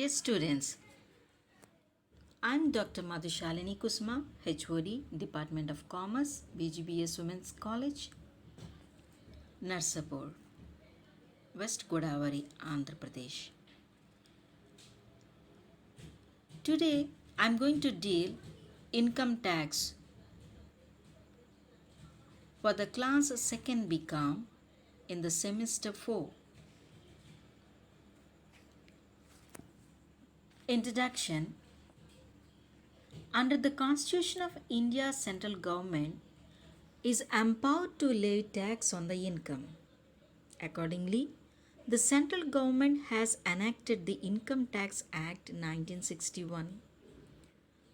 Dear students, I'm Dr. Madhushalini Kusma, HOD, Department of Commerce, BGBS Women's College, Narsapur, West Godavari, Andhra Pradesh. Today, I'm going to deal income tax for the class 2nd BCom in the semester 4. Introduction. Under the Constitution of India, central government is empowered to levy tax on the income. Accordingly, the central government has enacted the Income Tax Act 1961.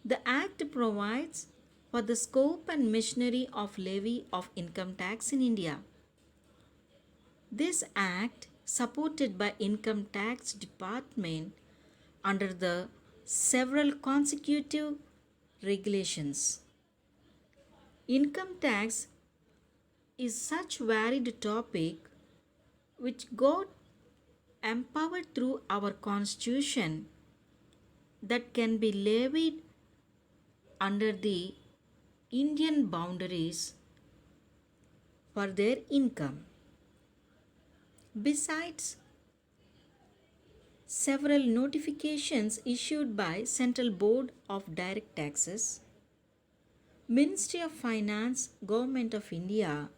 The Act provides for the scope and machinery of levy of income tax in India. This Act, supported by Income Tax Department under the several consecutive regulations. Income tax is such varied topic which got empowered through our constitution that can be levied under the Indian boundaries for their income. Besides, several notifications issued by Central Board of Direct Taxes, Ministry of Finance, Government of India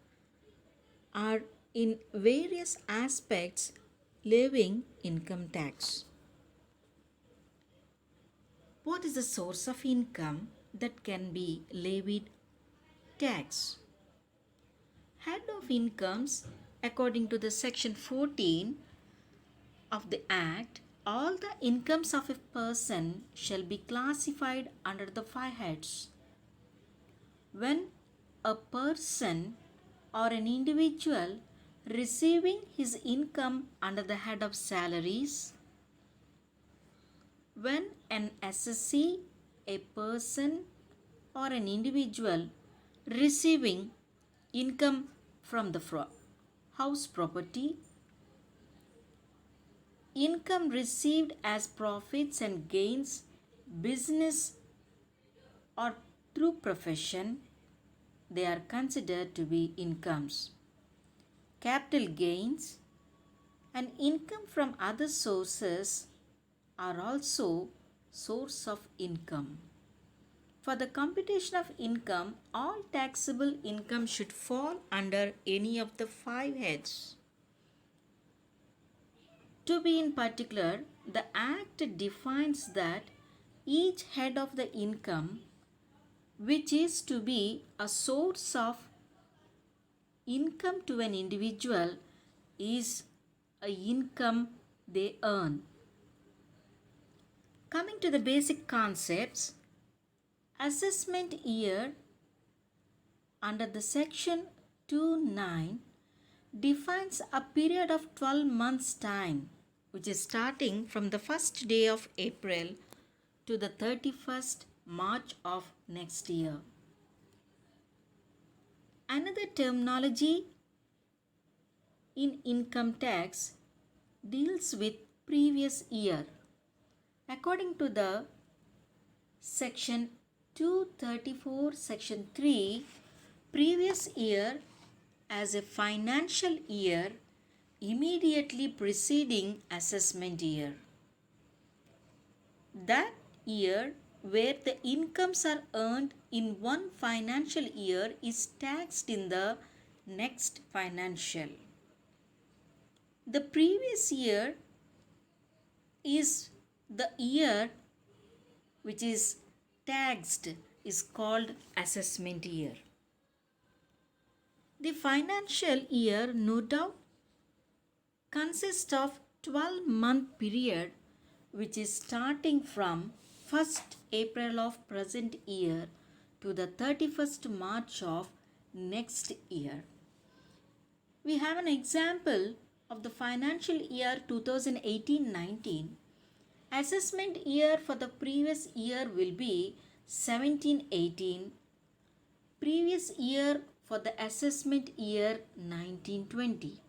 are in various aspects levying income tax. What is the source of income that can be levied tax? Head of incomes, according to the section 14 of the Act, all the incomes of a person shall be classified under the 5 heads. When a person or an individual receiving his income under the head of salaries, when an assessee, a person or an individual receiving income from the house property, income received as profits and gains, business or through profession, they are considered to be incomes. Capital gains and income from other sources are also source of income. For the computation of income, all taxable income should fall under any of the 5 heads. To be in particular, the Act defines that each head of the income which is to be a source of income to an individual is a income they earn. Coming to the basic concepts, assessment year under the section 2(9) defines a period of 12 months time, which is starting from the first day of April to the 31st March of next year. Another terminology in income tax deals with previous year. According to the section 234 section 3, previous year as a financial year immediately preceding assessment year. That year where the incomes are earned in one financial year is taxed in the next financial. The previous year is the year which is taxed is called assessment year. The financial year no doubt consists of 12-month period which is starting from 1st April of present year to the 31st March of next year. We have an example of the financial year 2018-19. Assessment year for the previous year will be 17-18. Previous year for the assessment year 19-20.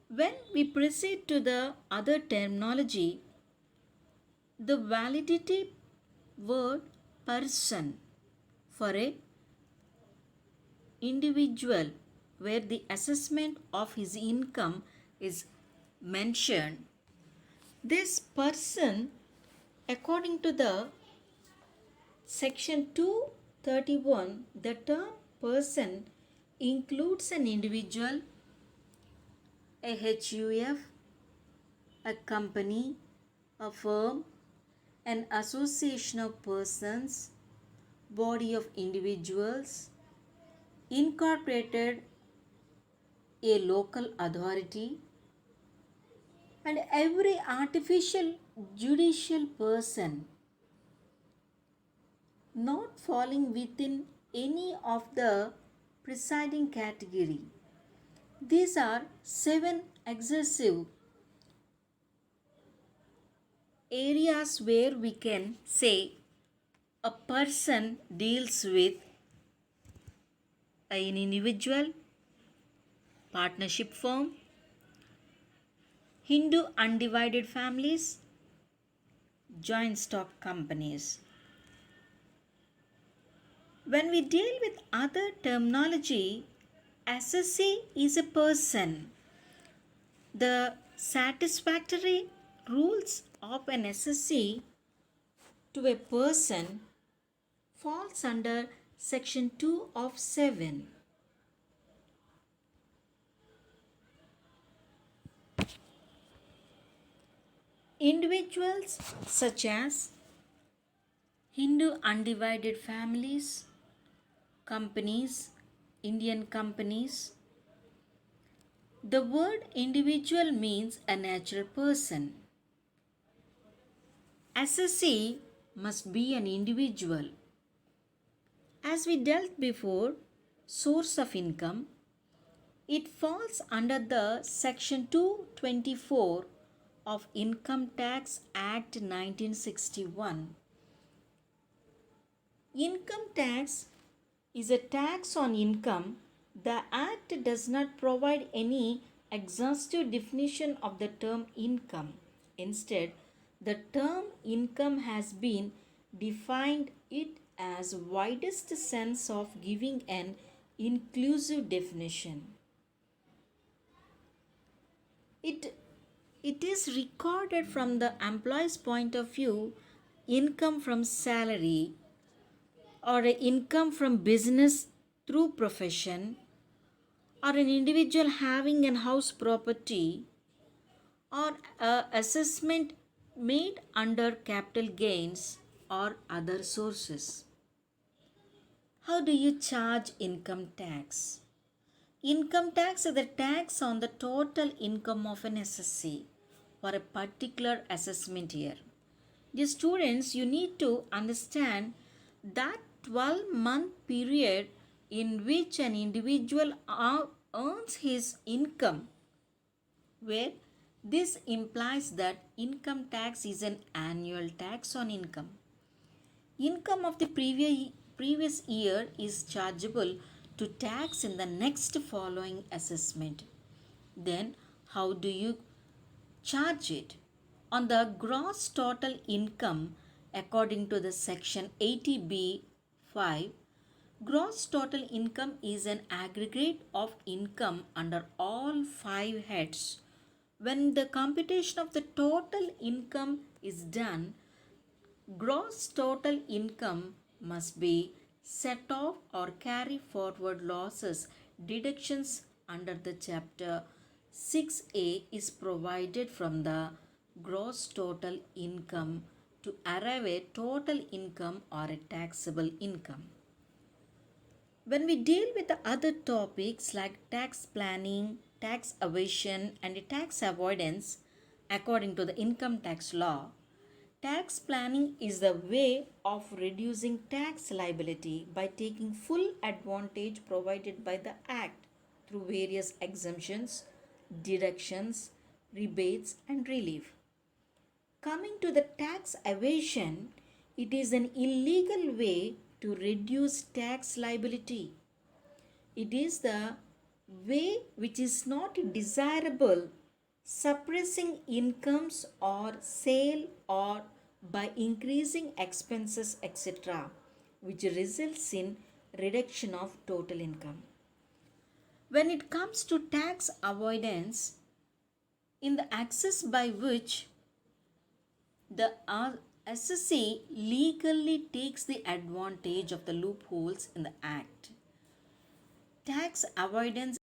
When we proceed to the other terminology, the validity word person for a individual where the assessment of his income is mentioned. This person, according to the section 231, the term person includes an individual, a HUF, a company, a firm, an association of persons, body of individuals, incorporated, a local authority, and every artificial judicial person not falling within any of the preceding category. These are 7 excessive areas where we can say a person deals with an individual, partnership firm, Hindu undivided families, joint stock companies. When we deal with other terminology, assessee is a person. The satisfactory rules of an assessee to a person falls under section 2 of 7. Individuals such as Hindu undivided families, companies, Indian companies. The word individual means a natural person. Assessee must be an individual. As we dealt before, source of income, it falls under the section 224 of Income Tax Act 1961. Income tax is a tax on income. The Act does not provide any exhaustive definition of the term income. Instead, the term income has been defined it as widest sense of giving an inclusive definition. It is recorded from the employee's point of view, income from salary or a income from business through profession or an individual having an house property or a assessment made under capital gains or other sources. How do you charge income tax? Income tax is the tax on the total income of an assessee for a particular assessment year. Dear students, you need to understand that 12-month period in which an individual earns his income, where this implies that income tax is an annual tax on income. Income of the previous year is chargeable to tax in the next following assessment. Then, how do you charge it? On the gross total income, according to the section 80B(5), gross total income is an aggregate of income under all 5 heads. When the computation of the total income is done, gross total income must be set off or carry forward losses. Deductions under the chapter 6A is provided from the gross total income to arrive at total income or a taxable income. When we deal with the other topics like tax planning, tax evasion, and tax avoidance, according to the income tax law, tax planning is the way of reducing tax liability by taking full advantage provided by the Act through various exemptions, deductions, rebates, and relief. Coming to the tax evasion, it is an illegal way to reduce tax liability. It is the way which is not desirable, suppressing incomes or sale or by increasing expenses, etc., which results in reduction of total income. When it comes to tax avoidance, in the access by which the assessee legally takes the advantage of the loopholes in the act. Tax avoidance